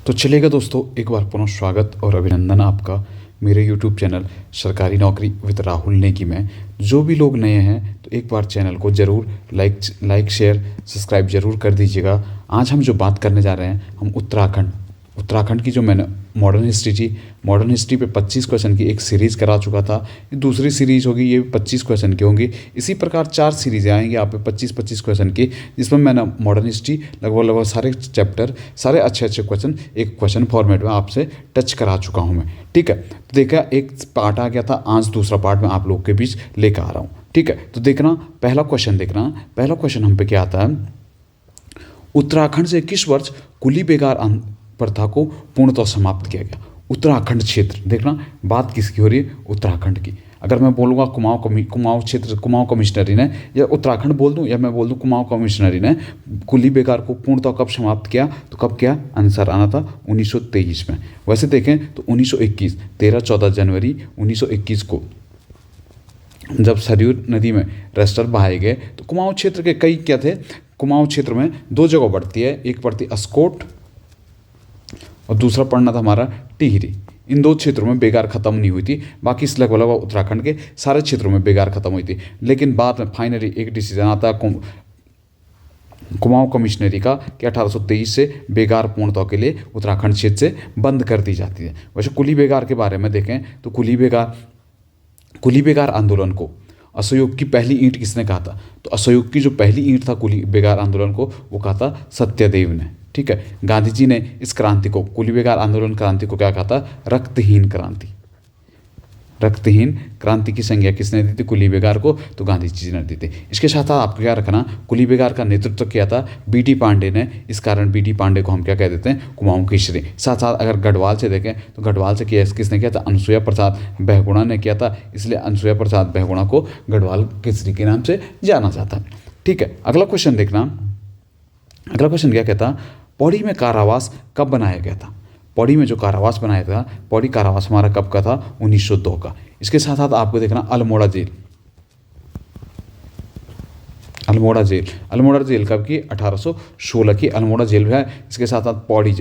तो चलेगा दोस्तों, एक बार पुनः स्वागत और अभिनंदन आपका मेरे YouTube चैनल सरकारी नौकरी विद राहुल नेगी में। जो भी लोग नए हैं तो एक बार चैनल को ज़रूर लाइक शेयर सब्सक्राइब ज़रूर कर दीजिएगा। आज हम जो बात करने जा रहे हैं, हम उत्तराखंड की जो मैंने मॉडर्न हिस्ट्री पे 25 क्वेश्चन की एक सीरीज़ करा चुका था। ये दूसरी सीरीज़ होगी, ये 25 क्वेश्चन की होंगी। इसी प्रकार 4 सीरीज़ें आएंगी आप पे 25-25 क्वेश्चन की, जिसमें मैंने मॉडर्न हिस्ट्री लगभग सारे चैप्टर, सारे अच्छे क्वेश्चन एक क्वेश्चन फॉर्मेट में आपसे टच करा चुका हूँ मैं। ठीक है, तो देखा एक पार्ट आ गया था, आज दूसरा पार्ट मैं आप लोग के बीच लेकर आ रहा हूँ। ठीक है, तो देखना पहला क्वेश्चन हम पे क्या आता है। उत्तराखंड से किस वर्ष कुली बेगार प्रथा को पूर्णतः समाप्त किया गया। उत्तराखंड क्षेत्र, देखना बात किसकी हो रही है, उत्तराखंड की। अगर मैं बोलूँगा कुमाऊं कमिश्नरी ने, या उत्तराखंड बोल दूं, या मैं बोल दूं कुमाऊं कमिश्नरी ने कुली बेगार को पूर्णतः कब समाप्त किया, तो कब किया, आंसर आना था 1923 में। वैसे देखें तो 1921 13-14 जनवरी 1921 को जब सरयू नदी में रजिस्टर बहाए गए, तो कुमाऊं क्षेत्र के कई क्या थे, कुमाऊं क्षेत्र में 2 जगह पड़ती है, एक पड़ती अस्कोट और दूसरा पड़ना था हमारा टिहरी। इन 2 क्षेत्रों में बेगार खत्म नहीं हुई थी, बाकी इस लगभग उत्तराखंड के सारे क्षेत्रों में बेगार खत्म हुई थी। लेकिन बाद में फाइनली एक डिसीजन आता है कुमाऊं कमिश्नरी का कि 1823 से बेगार पूर्णतः के लिए उत्तराखंड क्षेत्र से बंद कर दी जाती है। वैसे कुली बेगार के बारे में देखें तो कुली बेगार आंदोलन को असहयोग की पहली ईंट किसने कहा था, तो असहयोग की जो पहली ईंट था कुली बेगार आंदोलन को, वो कहा था सत्यदेव ने। ठीक है, गांधी जी ने इस क्रांति को, कुली बेगार आंदोलन क्रांति को क्या कहा था, रक्तहीन क्रांति की संज्ञा किसने दी थी, कुली बेगार को, तो गांधी जी ने दी थी। इसके साथ साथ आपको क्या रखना, कुली बेगार का नेतृत्व किया था बीटी पांडे ने। इस कारण बीटी पांडे को हम क्या कह देते हैं, कुमाऊं केसरी। साथ साथ अगर गढ़वाल से देखें तो गढ़वाल से किसने किया था, अनुसुईया प्रसाद बहुगुणा ने किया था, इसलिए अनुसुईया प्रसाद बहुगुणा को गढ़वाल केसरी के नाम से जाना जाता है। ठीक है, अगला क्वेश्चन देखना। अगला क्वेश्चन क्या कहता, पौड़ी में कारावास कब बनाया गया था। पौड़ी में जो कारावास बनाया था, पौड़ी कारावास हमारा कब का था, 1902 का। इसके साथ साथ आपको देखना अल्मोड़ा जेल कब की, 1816 की अल्मोड़ा जेल है। इसके साथ साथ पौड़ी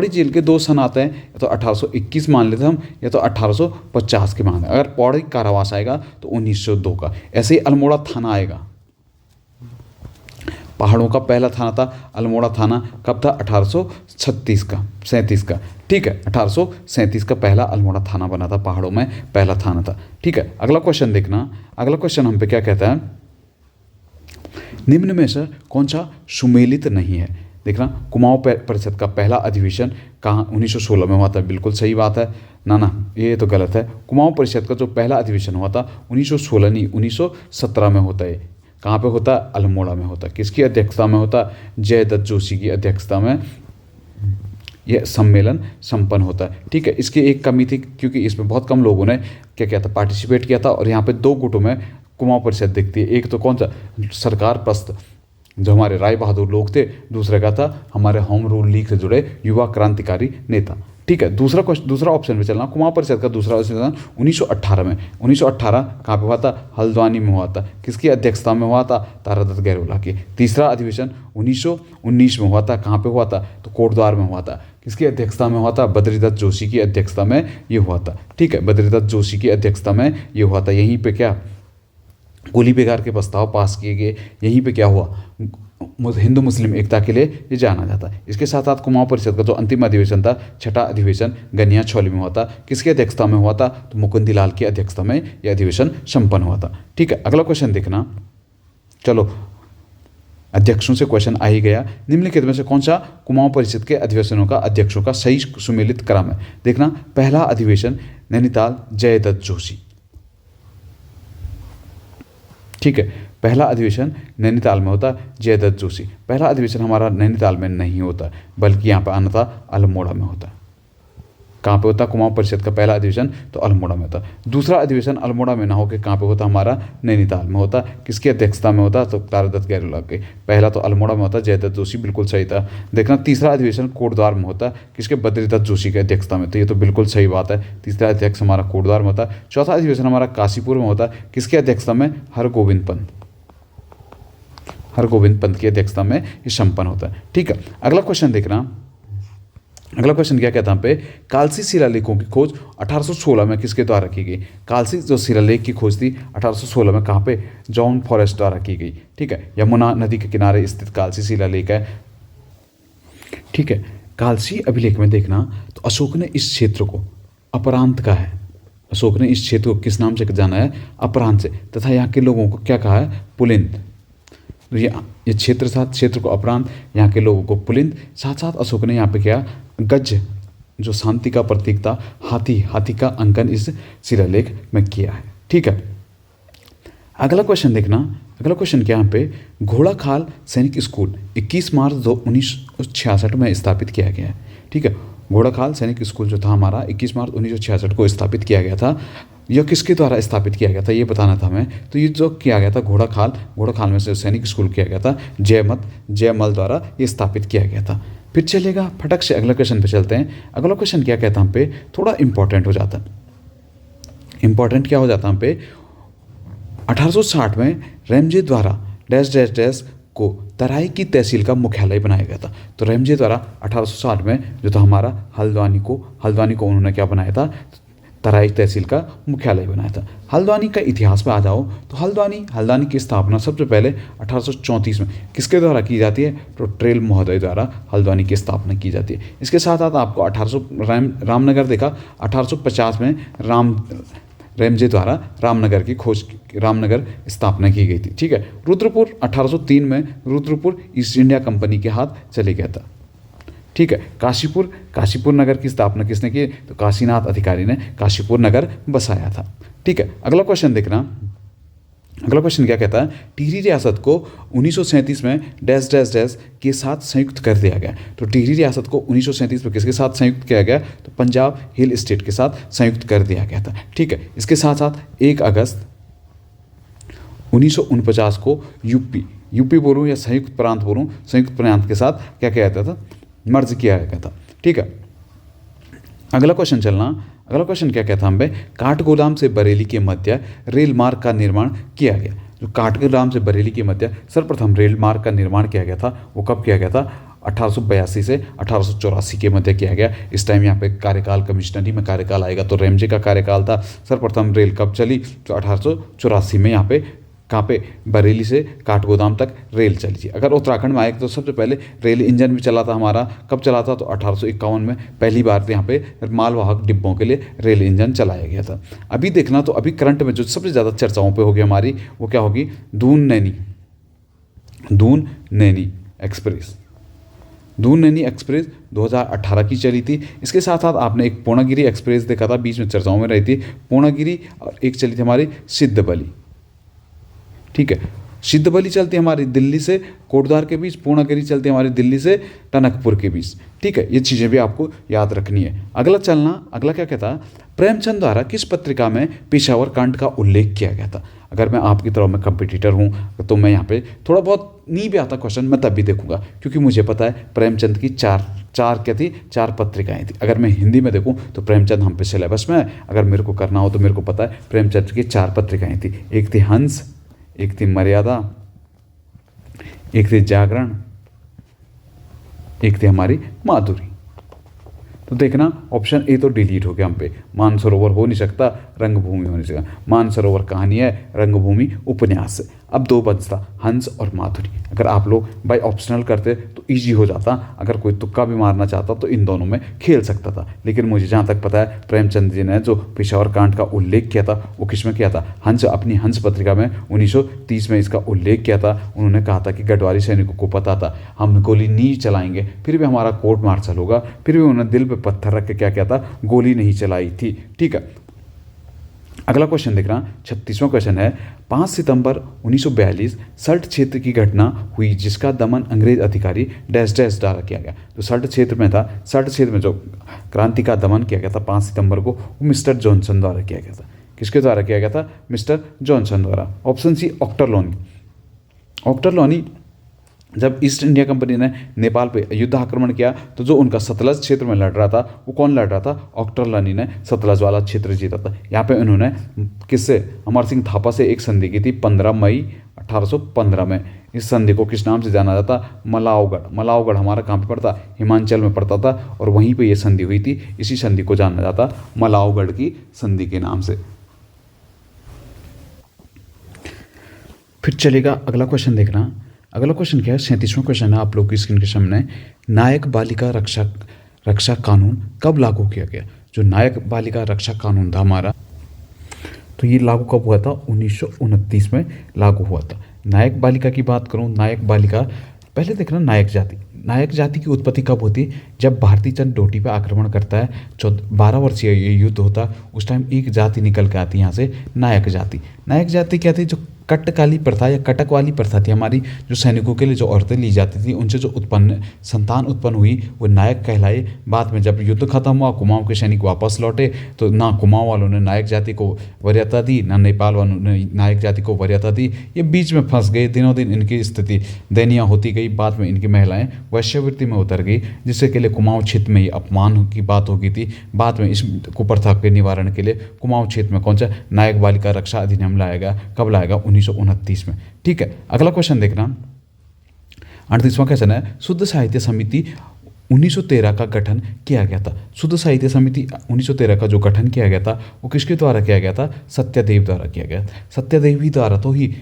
जेल के 2 सन आते हैं, या तो 1821 मान लेते हम, या तो 1850 के मान। अगर पौड़ी कारावास आएगा तो 1902 का। ऐसे ही अल्मोड़ा थाना आएगा, पहाड़ों का पहला थाना था अल्मोड़ा थाना, कब था, 1837 का। ठीक है, 1837 का पहला अल्मोड़ा थाना बना था, पहाड़ों में पहला थाना था। ठीक है, अगला क्वेश्चन देखना। अगला क्वेश्चन हम पे क्या कहता है, निम्न में से कौन सा सुमेलित नहीं है। देखना, कुमाऊं परिषद का पहला अधिवेशन कहाँ, 1916 में हुआ था। बिल्कुल सही बात है ना, ये तो गलत है। कुमाऊं परिषद का जो पहला अधिवेशन हुआ था 1916 नहीं, 1917 में होता है। कहाँ पे होता है, अल्मोड़ा में होता है। किसकी अध्यक्षता में होता, जयदत्त जोशी की अध्यक्षता में यह सम्मेलन संपन्न होता है। ठीक है, इसकी एक कमी थी क्योंकि इसमें बहुत कम लोगों ने क्या किया था, पार्टिसिपेट किया था। और यहाँ पे 2 गुटों में कुमाऊं परिषद दिखती है। एक तो कौन सा, सरकार प्रस्त जो हमारे राय बहादुर लोग थे, दूसरे का था हमारे होम रूल लीग से जुड़े युवा क्रांतिकारी नेता। ठीक है, दूसरा ऑप्शन पे चलना। कुमाऊं परिषद का दूसरा अधिवेशन 1918 में। 1918 कहाँ पे हुआ था, हल्द्वानी में हुआ था। किसकी अध्यक्षता में हुआ था, तारादत्त गहलोला की। तीसरा अधिवेशन 1919 में हुआ था, कहाँ पे हुआ था, तो कोटद्वार में हुआ था। किसकी अध्यक्षता में हुआ था, बद्रीदत्त जोशी की अध्यक्षता में ये हुआ था। ठीक है, बद्रीदत्त जोशी की अध्यक्षता में ये हुआ था। यहीं पे क्या कुली बेगार के प्रस्ताव पास किए गए। यहीं पे क्या हुआ, हिंदू मुस्लिम एकता के लिए ये जाना जाता है। इसके साथ साथ कुमाऊं परिषद का जो अंतिम अधिवेशन था, छठा अधिवेशन गनिया छौली में हुआ था। किसकी अध्यक्षता में हुआ था, तो मुकुंदी लाल की अध्यक्षता में यह अधिवेशन संपन्न हुआ था। ठीक है, अगला क्वेश्चन देखना। चलो, अध्यक्षों से क्वेश्चन आ ही गया। निम्नलिखित में से कौन सा कुमाऊं परिषद के अधिवेशनों का अध्यक्षों का सही सुमेलित क्रम है। देखना, पहला अधिवेशन नैनीताल, जयदत्त जोशी। ठीक है, पहला अधिवेशन नैनीताल में होता, जयदत्त जोशी। पहला अधिवेशन हमारा नैनीताल में नहीं होता, बल्कि यहाँ पर आना था अल्मोड़ा में होता। कहाँ पे होता, कुमाऊं परिषद का पहला अधिवेशन तो अल्मोड़ा में होता। दूसरा अधिवेशन अल्मोड़ा में ना होकर कहाँ पे होता, हमारा नैनीताल में होता। किसकी अध्यक्षता में होता, तो तारादत्त गहलोला के। पहला तो अल्मोड़ा में होता, जयदत्त जोशी, बिल्कुल सही था। देखना, तीसरा अधिवेशन कोटद्वार में होता, किसके, बद्रीदत्त जोशी की अध्यक्षता में। तो ये तो बिल्कुल सही बात है, तीसरा अध्यक्ष हमारा कोटद्वार में होता। चौथा अधिवेशन हमारा काशीपुर में होता, किसकी अध्यक्षता में, हरगोविंद पंत की अध्यक्षता में ये संपन्न होता है। ठीक है, अगला क्वेश्चन देखना। अगला क्वेश्चन क्या कहता है पे, कालसी शिलालेखों की खोज 1816 में किसके द्वारा की गई। कालसी जो शिलालेख की खोज थी 1816 में कहाँ पे, जॉन फॉरेस्ट द्वारा की गई। ठीक है, यमुना नदी के किनारे स्थित कालसी शिलालेख है। ठीक है, कालसी अभिलेख में देखना तो अशोक ने इस क्षेत्र को अपरांत कहा है। अशोक ने इस क्षेत्र को किस नाम से जाना है, अपरांत से, तथा यहाँ के लोगों को क्या कहा है, पुलिंद। तो ये क्षेत्र साथ क्षेत्र को अपरांत, यहाँ के लोगों को पुलिंद। साथ साथ अशोक ने यहाँ पे क्या, गज जो शांति का प्रतीक था, हाथी का अंकन इस शिलालेख में किया है। ठीक है, अगला क्वेश्चन देखना। अगला क्वेश्चन क्या यहाँ पे, घोड़ाखाल सैनिक स्कूल 21 मार्च 1966 में स्थापित किया गया है। ठीक है, घोड़ाखाल सैनिक स्कूल जो था हमारा 21 मार्च 1966 को स्थापित किया गया था। यह किसके द्वारा स्थापित किया गया था ये बताना था हमें। तो ये जो किया गया था घोड़ाखाल में से सैनिक स्कूल किया गया था, जयमल द्वारा ये स्थापित किया गया था। फिर चलेगा फटक से अगला क्वेश्चन पे चलते हैं। अगला क्वेश्चन क्या कहता है हम पे, थोड़ा इंपॉर्टेंट हो जाता है। इंपॉर्टेंट क्या हो जाता है हम पे, 1860 में रैमजे द्वारा डैश डैश डैश को तराई की तहसील का मुख्यालय बनाया गया था। तो रैमजे द्वारा 1860 में जो था हमारा हल्द्वानी को उन्होंने क्या बनाया था, तराई तहसील का मुख्यालय बनाया था। हल्द्वानी का इतिहास में आ जाओ तो हल्द्वानी की स्थापना सबसे पहले 1834 में किसके द्वारा की जाती है, तो ट्रेल महोदय द्वारा हल्द्वानी की स्थापना की जाती है। इसके साथ साथ आपको 1800 रामनगर देखा, 1850 में रैमजे द्वारा रामनगर स्थापना की गई थी। ठीक है, रुद्रपुर 1803 में रुद्रपुर ईस्ट इंडिया कंपनी के हाथ चले गया था। ठीक है, काशीपुर नगर की स्थापना किसने की, तो काशीनाथ अधिकारी ने काशीपुर नगर बसाया था। ठीक है, अगला क्वेश्चन देखना। अगला क्वेश्चन क्या कहता है, टिहरी रियासत को 1937 में डैश डैश डैश के साथ संयुक्त कर दिया गया। तो टिहरी रियासत को 1937 में किसके साथ संयुक्त किया गया, तो पंजाब हिल स्टेट के साथ संयुक्त कर दिया गया था। ठीक है, इसके साथ साथ 1 अगस्त 1949 को यूपी बोलूँ या संयुक्त प्रांत के साथ क्या किया जाता था, मर्ज किया गया था। ठीक है, अगला क्वेश्चन अगला क्वेश्चन क्या कहता है हमें, काठगोदाम से बरेली के मध्य रेल मार्ग का निर्माण किया गया। जो काठगोदाम से बरेली के मध्य सर्वप्रथम रेल मार्ग का निर्माण किया गया था वो कब किया गया था, 1882 से 1884 के मध्य किया गया। इस टाइम यहाँ पे कार्यकाल कमिश्नरी में कार्यकाल आएगा। तो रैमजे का कार्यकाल था, सर्वप्रथम रेल कब चली, तो 1884 में यहाँ पे कहाँ पे, बरेली से काठगोदाम तक रेल चली थी। अगर उत्तराखंड में आए तो सबसे पहले रेल इंजन भी चला था हमारा, कब चला था, तो 1851 में पहली बार यहाँ पे मालवाहक डिब्बों के लिए रेल इंजन चलाया गया था। अभी देखना तो अभी करंट में जो सबसे ज़्यादा चर्चाओं पे होगी हमारी वो क्या होगी, दून नैनी एक्सप्रेस 2018 की चली थी। इसके साथ साथ आपने एक पूर्णागिरी एक्सप्रेस देखा था, बीच में चर्चाओं में रही थी पूर्णागिरी, और एक चली थी हमारी सिद्धबली। ठीक है, सिद्धबली चलती है हमारी दिल्ली से कोटद्वार के बीच, पूर्णागिरी चलती है हमारी दिल्ली से टनकपुर के बीच। ठीक है, ये चीज़ें भी आपको याद रखनी है। अगला क्या कहता है, प्रेमचंद द्वारा किस पत्रिका में पेशावर कांड का उल्लेख किया गया था। अगर मैं आपकी तरह मैं कंपटीटर हूँ तो मैं यहाँ पे थोड़ा बहुत नहीं भी आता क्वेश्चन मैं तब भी देखूंगा, क्योंकि मुझे पता है प्रेमचंद की चार पत्रिकाएं थी। अगर मैं हिंदी में देखूं तो प्रेमचंद हम पे सिलेबस में है, अगर मेरे को करना हो तो मेरे को पता है प्रेमचंद की 4 पत्रिकाएं थी। एक थी हंस, एक थी मर्यादा, एक थी जागरण, एक थी हमारी माधुरी। तो देखना ऑप्शन ए तो डिलीट हो गया हम पे, मानसरोवर हो नहीं सकता, रंगभूमि हो नहीं सकता। मानसरोवर कहानी है, रंगभूमि उपन्यास है। अब 2 बचता, हंस और माधुरी। अगर आप लोग बाय ऑप्शनल करते तो इजी हो जाता, अगर कोई तुक्का भी मारना चाहता तो इन दोनों में खेल सकता था। लेकिन मुझे जहाँ तक पता है प्रेमचंद जी ने जो पेशावर कांड का उल्लेख किया था वो किस में किया था, अपनी हंस पत्रिका में 1930 में इसका उल्लेख किया था। उन्होंने कहा था कि गढ़वाली सैनिकों को पता था हम गोली नहीं चलाएंगे, फिर भी हमारा कोर्ट मार्शल होगा, फिर भी उन्होंने दिल पे पत्थर रख के क्या किया था, गोली नहीं चलाई थी। ठीक है, अगला क्वेश्चन देखना 36वां क्वेश्चन है, 5 सितंबर 1942 सल्ट क्षेत्र की घटना हुई जिसका दमन अंग्रेज अधिकारी डैश डैश द्वारा किया गया। तो सल्ट क्षेत्र में जो क्रांति का दमन किया गया था 5 सितंबर को, वो मिस्टर जॉनसन द्वारा किया गया था। किसके द्वारा किया गया था, मिस्टर जॉनसन द्वारा। ऑप्शन सी ऑक्टरलोनी जब ईस्ट इंडिया कंपनी ने नेपाल पे युद्ध आक्रमण किया तो जो उनका सतलज क्षेत्र में लड़ रहा था वो कौन लड़ रहा था, ऑक्टरलोनी ने सतलज वाला क्षेत्र जीता था। यहाँ पे उन्होंने किससे, अमर सिंह थापा से एक संधि की थी 15 मई 1815 में। इस संधि को किस नाम से जाना जाता? मलावगढ़। मलावगढ़ हमारा कहाँ पे पड़ता? हिमाचल में पड़ता था और वहीं पे ये संधि हुई थी। इसी संधि को जाना जाता मलावगढ़ की संधि के नाम से। फिर चलेगा अगला क्वेश्चन देखना। अगला क्वेश्चन क्या है? 37वां क्वेश्चन है आप लोग की स्क्रीन के सामने। नायक बालिका रक्षा कानून कब लागू किया गया? जो नायक बालिका रक्षा कानून था हमारा, तो ये लागू कब हुआ था? 1929 में लागू हुआ था। नायक बालिका की बात करूं, नायक बालिका, पहले देखना नायक जाति। नायक जाति की उत्पत्ति कब होती है? जब भारतीय चंद डोटी पर आक्रमण करता है, 12 वर्षीय ये युद्ध होता है, उस टाइम एक जाति निकल के आती है यहाँ से, नायक जाति। नायक जाति क्या थी? जो कटकाली प्रथा या कटक वाली प्रथा थी हमारी, जो सैनिकों के लिए जो औरतें ली जाती थी, उनसे जो संतान उत्पन्न हुई वो नायक कहलाए। बाद में जब युद्ध खत्म हुआ, कुमाऊं के सैनिक वापस लौटे, तो ना कुमाऊं वालों ने नायक जाति को वरीयता दी, ना नेपाल वालों ने नायक जाति को वरीयता दी। ये बीच में फंस गए। दिनों दिन इनकी स्थिति दयनीय होती गई। बाद में इनकी महिलाएं वैश्यवृत्ति में उतर गई, जिससे के लिए कुमाऊं क्षेत्र में ये अपमान की बात हो गई थी। बाद में इस कुप्रथा के निवारण के लिए कुमाऊं क्षेत्र में कौन सा नायक बालिका रक्षा अधिनियम लाया गया? कब लाया गया? 1929 में। ठीक है, अगला क्वेश्चन देखना। 38वां क्वेश्चन है, शुद्ध साहित्य समिति 1913 का गठन किया गया था। शुद्ध साहित्य समिति 1913 का जो गठन किया गया था वो किसके द्वारा किया गया था? सत्यदेव द्वारा किया गया। सत्यदेव ही द्वारा तो ही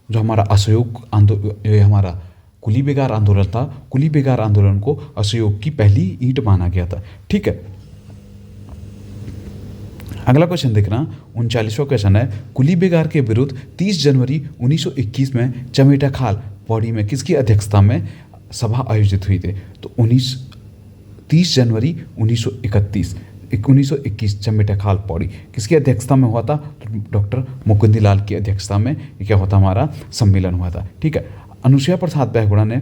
जो हमारा असहयोग आंदोलन, हमारा कुली बेगार आंदोलन था, कुली बेगार आंदोलन को असहयोग की पहली ईंट माना गया था। ठीक है, अगला क्वेश्चन देखना। 39वां क्वेश्चन है, कुली बेगार के विरुद्ध 30 जनवरी 1921 में चमेटा खाल पौड़ी में किसकी अध्यक्षता में सभा आयोजित हुई थी? तो 30 जनवरी 1921 चमेटा खाल पौड़ी किसकी अध्यक्षता में हुआ था? तो डॉक्टर मुकुंदीलाल की अध्यक्षता में क्या होता? हमारा सम्मेलन हुआ था। ठीक है, अनुसुईया प्रसाद बहुगुणा ने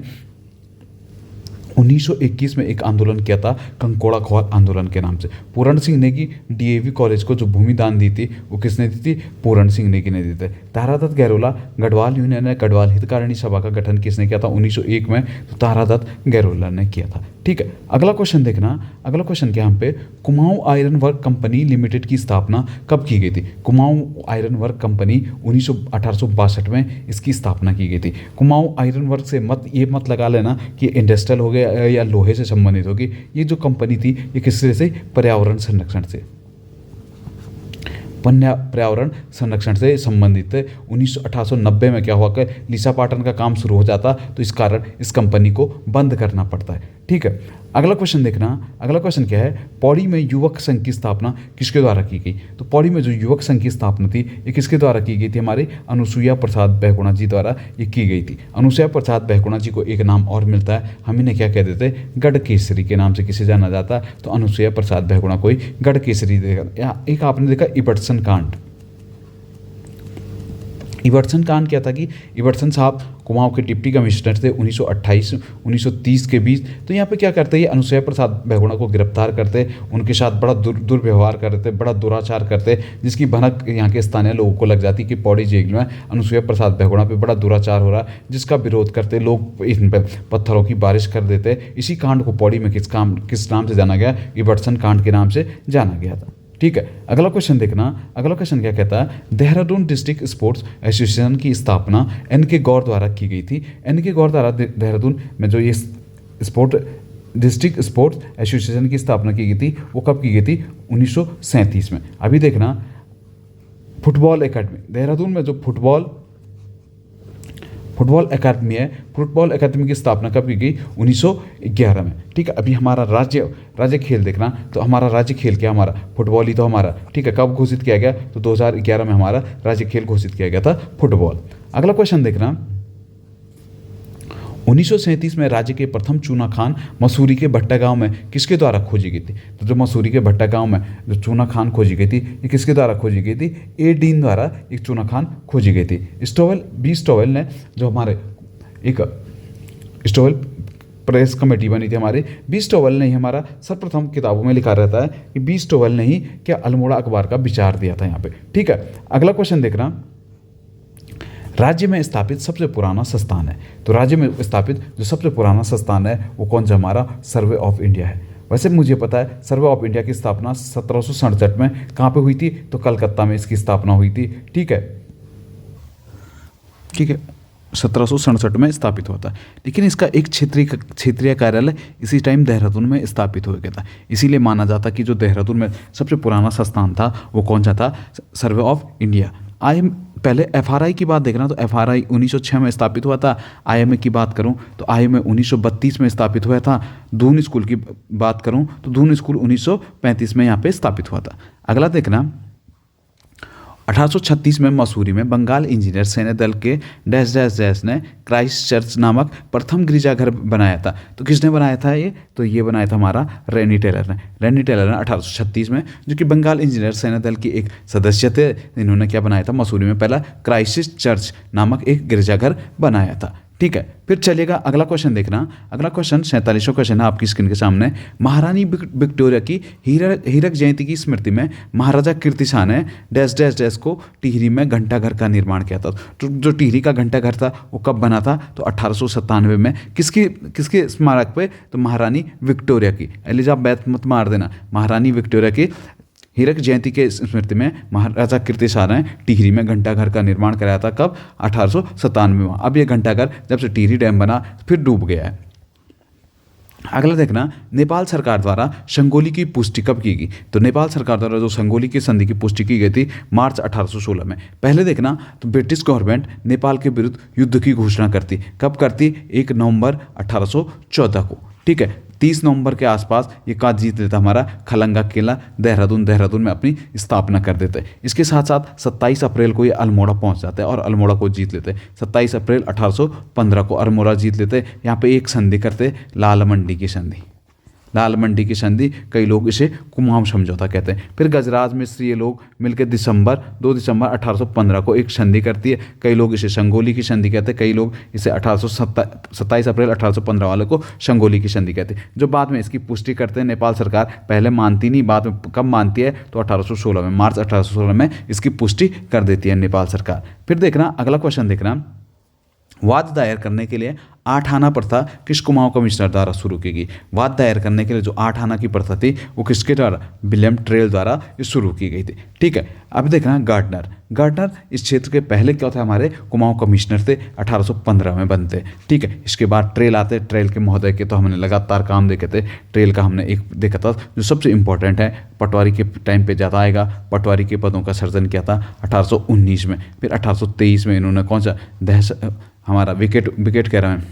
1921 में एक आंदोलन किया था, कंकोड़ा खवाल आंदोलन के नाम से। पूरण सिंह नेगी डीएवी कॉलेज को जो भूमि दान दी थी वो किसने दी थी? पूरण सिंह नेगी ने दी थी। तारादत्त गैरोला गढ़वाल यूनियन ने गढ़वाल हितकारिणी सभा का गठन किसने किया था? 1901 में, तो तारादत्त गैरोला ने किया था। ठीक है, अगला क्वेश्चन देखना। अगला क्वेश्चन क्या हम पे, Kumaon iron work company limited की स्थापना कब की गई थी? कुमाऊं आयरन वर्क कंपनी 1862 में इसकी स्थापना की गई थी। कुमाऊं आयरन वर्क से ये मत लगा लेना कि इंडस्ट्रियल हो गया या लोहे से संबंधित होगी। ये जो कंपनी थी ये किससे से? पर्यावरण संरक्षण से, पर्यावरण संरक्षण से संबंधित है। 1890 में क्या हुआ कि लीसा पाटन का काम शुरू हो जाता, तो इस कारण इस कंपनी को बंद करना पड़ता है। ठीक है, अगला क्वेश्चन देखना। अगला क्वेश्चन क्या है, पौड़ी में युवक संघ की स्थापना किसके द्वारा की गई? तो पौड़ी में जो युवक संघ की स्थापना थी ये किसके द्वारा की गई थी? हमारे अनुसुईया प्रसाद बहुगुणा जी द्वारा ये की गई थी। अनुसुईया प्रसाद बहुगुणा जी को एक नाम और मिलता है, हम इन्हें क्या कह देते हैं? गढ़ केसरी के नाम से किसे जाना जाता है? तो अनुसुईया प्रसाद बहुगुणा को ही गढ़ केसरी देखा। एक आपने देखा इबटसन कांड। इबटसन कांड क्या था कि इबटसन साहब कुमाऊं के डिप्टी कमिश्नर थे 1928-1930 के बीच। तो यहाँ पे क्या करते हैं, अनुसुईया प्रसाद बहुगुणा को गिरफ्तार करते, उनके साथ बड़ा दुर्व्यवहार करते, बड़ा दुराचार करते, जिसकी भनक यहाँ के स्थानीय लोगों को लग जाती कि पौड़ी जेल में अनुसुईया प्रसाद बहुगुणा पे बड़ा दुराचार हो रहा है, जिसका विरोध करते लोग इन पे पत्थरों की बारिश कर देते। इसी कांड को पौड़ी में किस नाम से जाना गया? इबटसन कांड के नाम से जाना गया था। ठीक है, अगला क्वेश्चन देखना। अगला क्वेश्चन क्या कहता है, देहरादून डिस्ट्रिक्ट स्पोर्ट्स एसोसिएशन की स्थापना एन.के. गौर द्वारा की गई थी। एन.के. गौर द्वारा देहरादून में जो ये डिस्ट्रिक्ट स्पोर्ट्स एसोसिएशन की स्थापना की गई थी वो कब की गई थी? 1937 में। अभी देखना, फुटबॉल एकेडमी देहरादून में जो फुटबॉल एकेडमी है, फुटबॉल एकेडमी की स्थापना कब की गई? 1911 में। ठीक है, अभी हमारा राज्य खेल देखना। तो हमारा राज्य खेल क्या? हमारा फुटबॉल ही तो हमारा। ठीक है, कब घोषित किया गया? तो 2011 में हमारा राज्य खेल घोषित किया गया था, फुटबॉल। अगला क्वेश्चन देखना, 1937 में राज्य के प्रथम चूना खान मसूरी के भट्टा गांव में किसके द्वारा खोजी गई थी? तो जो मसूरी के भट्टा गांव में जो चूना खान खोजी गई थी ये किसके द्वारा खोजी गई थी? ए डीन द्वारा एक चूना खान खोजी गई थी। स्टोवेल ने जो हमारे एक स्टोवेल प्रेस कमेटी बनी थी हमारे, बी स्टोवेल ने ही हमारा सर्वप्रथम किताबों में लिखा रहता है कि बी स्टोवेल ने ही क्या अल्मोड़ा अखबार का विचार दिया था यहाँ पे। ठीक है, अगला क्वेश्चन देखना, राज्य में स्थापित सबसे पुराना संस्थान है। तो राज्य में स्थापित जो सबसे पुराना संस्थान है वो कौन सा? हमारा सर्वे ऑफ इंडिया है। वैसे मुझे पता है सर्वे ऑफ इंडिया की स्थापना 1767 में कहाँ पे हुई थी? तो कलकत्ता में इसकी स्थापना हुई थी। ठीक है, 1767 में स्थापित हुआ था। लेकिन इसका एक क्षेत्रीय कार्यालय इसी टाइम देहरादून में स्थापित हो गया था। इसीलिए माना जाता कि जो देहरादून में सबसे पुराना संस्थान था वो कौन सा था, सर्वे ऑफ इंडिया। पहले एफआरआई की बात देखना तो एफआरआई 1906 में स्थापित हुआ था। आईएमए की बात करूं तो आईएमए 1932 में स्थापित हुआ था। दून स्कूल की बात करूं तो दून स्कूल 1935 में यहाँ पे स्थापित हुआ था। अगला देखना 1836 में मसूरी में बंगाल इंजीनियर सैन्य दल के डैश डैश डैश ने क्राइस्ट चर्च नामक प्रथम गिरजाघर बनाया था। तो किसने बनाया था ये, तो ये बनाया था हमारा रेनी टेलर ने। रेनी टेलर ने 1836 में, जो कि बंगाल इंजीनियर सैन्य दल के एक सदस्य थे, इन्होंने क्या बनाया था, मसूरी में पहला क्राइस्ट चर्च नामक एक गिरजाघर बनाया था। ठीक है, फिर चलिएगा अगला क्वेश्चन देखना। अगला क्वेश्चन 47वां क्वेश्चन है आपकी स्क्रीन के सामने। महारानी विक्टोरिया की हीरक जयंती की स्मृति में महाराजा कीर्ति शाह ने डैश डैश डैश को टिहरी में घंटाघर का निर्माण किया था। तो जो टिहरी का घंटाघर था वो कब बना था, तो 1897 में। किसके स्मारक पे, तो महारानी विक्टोरिया की। एलिजाबेथ मत मार देना, महारानी विक्टोरिया की हीरक जयंती के स्मृति में महाराजा कीर्ति शाह ने टिहरी में घंटाघर का निर्माण कराया था। कब, 1897 में। अब ये घंटाघर जब से टिहरी डैम बना फिर डूब गया है। अगला देखना, नेपाल सरकार द्वारा संगोली की पुष्टि कब की गई, तो नेपाल सरकार द्वारा जो संगोली की संधि की पुष्टि की गई थी मार्च 1816 में। पहले देखना तो ब्रिटिश गवर्नमेंट नेपाल के विरुद्ध युद्ध की घोषणा करती, कब करती, 1 नवंबर 1814 को। ठीक है, 30 नवंबर के आसपास ये काज जीत लेता हमारा खलंगा किला देहरादून में अपनी स्थापना कर देते हैं। इसके साथ साथ 27 अप्रैल को ये अल्मोड़ा पहुंच जाते हैं और अल्मोड़ा को जीत लेते हैं। 27 अप्रैल 1815 को अल्मोड़ा जीत लेते हैं। यहाँ पे एक संधि करते, लाल मंडी की संधि। लाल मंडी की संधि, कई लोग इसे कुमाऊं समझौता कहते हैं। फिर गजराज मिश्र ये लोग मिलकर 2 दिसंबर 1815 को एक संधि करती है। कई लोग इसे संगोली की संधि कहते हैं, कई लोग इसे 27 अप्रैल 1815 वाले को संगोली की संधि कहते हैं, जो बाद में इसकी पुष्टि करते हैं नेपाल सरकार। पहले मानती नहीं, बाद में कब मानती है, तो 1816 में, मार्च 1816 में इसकी पुष्टि कर देती है नेपाल सरकार। फिर देखना अगला क्वेश्चन देखना, वाद दायर करने के लिए 8 आना प्रथा किस कुमाऊं कमिश्नर द्वारा शुरू की गई। वाद दायर करने के लिए जो 8 आना की प्रथा थी वो किसके द्वारा, विलियम ट्रेल द्वारा शुरू की गई थी। ठीक है, अब देखना गार्डनर इस क्षेत्र के पहले क्या था, हमारे कुमाऊं कमिश्नर थे, 1815 में बनते। ठीक है, इसके बाद ट्रेल आते। ट्रेल के महोदय के तो हमने लगातार काम देखे थे। ट्रेल का हमने एक देखा था जो सबसे इंपॉर्टेंट है, पटवारी के टाइम पे ज़्यादा आएगा। पटवारी के पदों का सृजन किया था 1819 में। फिर 1823 में इन्होंने कौन सा हमारा विकेट कह रहे हैं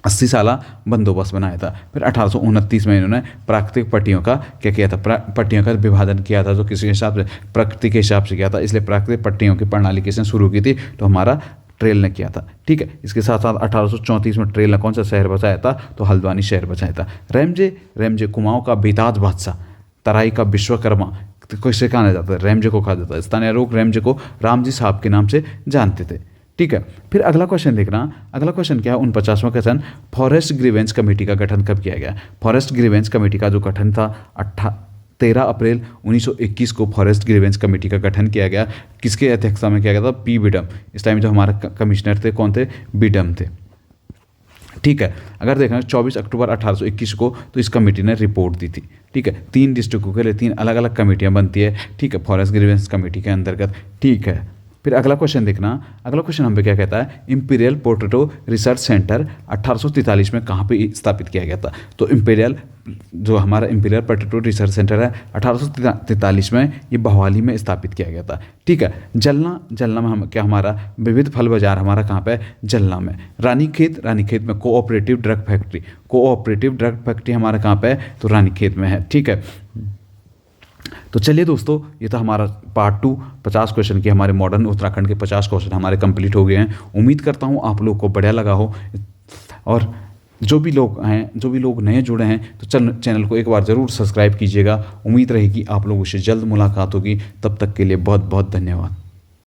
80 साला बंदोबस्त बनाया था। फिर 1829 में इन्होंने प्राकृतिक पट्टियों का क्या किया था, पट्टियों का विभाजन किया था, जो किसी हिसाब से प्रकृति के हिसाब से किया था। इसलिए प्राकृतिक पट्टियों की प्रणाली किसने शुरू की थी, तो हमारा ट्रेल ने किया था। ठीक है, इसके साथ साथ 1834 में ट्रेल ने कौन सा शहर बचाया था, तो हल्द्वानी शहर बचाया था। रेमजे कुमाऊं का बेताज बादशाह, तराई का विश्वकर्मा, तो किसे कहा जाता है, रेमजे को कहा जाता है। स्थानीय लोग रेमजे को रामजी साहब के नाम से जानते थे। ठीक है, फिर अगला क्वेश्चन देखना। अगला क्वेश्चन क्या है, 49वां क्वेश्चन, फॉरेस्ट ग्रीवेंस कमेटी का गठन कब किया गया। फॉरेस्ट ग्रीवेंस कमेटी का जो गठन था 13 अप्रैल 1921 को फॉरेस्ट ग्रीवेंस कमेटी का गठन किया गया। किसके अध्यक्षता में किया गया था, पी बीडम। इस टाइम जो हमारे कमिश्नर थे कौन थे, बीडम थे। ठीक है, अगर देखना 24 अक्टूबर 1821 को तो इस कमेटी ने रिपोर्ट दी थी। ठीक है, 3 डिस्ट्रिक्टों के लिए 3 अलग अलग कमेटियां बनती है। ठीक है, फॉरेस्ट ग्रीवेंस कमेटी के अंतर्गत। ठीक है, फिर अगला क्वेश्चन देखना। अगला क्वेश्चन हम पे क्या कहता है, इंपीरियल पोटैटो रिसर्च सेंटर 1843 में कहाँ पे स्थापित किया गया था। तो जो हमारा इंपीरियल पोटैटो रिसर्च सेंटर है 1843 में ये बहवाली में स्थापित किया गया था। ठीक है, जलना में हम क्या, हमारा विविध फल बाजार हमारा कहाँ पे, जलना में। रानीखेत में कोऑपरेटिव ड्रग फैक्ट्री हमारा कहाँ पे, तो रानीखेत में है। ठीक है, तो चलिए दोस्तों, ये तो हमारा पार्ट 2 50 क्वेश्चन की हमारे मॉडर्न उत्तराखंड के 50 क्वेश्चन हमारे कंप्लीट हो गए हैं। उम्मीद करता हूँ आप लोग को बढ़िया लगा हो। और जो भी लोग नए जुड़े हैं तो चैनल को एक बार ज़रूर सब्सक्राइब कीजिएगा। उम्मीद रहेगी आप लोगों से जल्द मुलाकात होगी। तब तक के लिए बहुत बहुत धन्यवाद।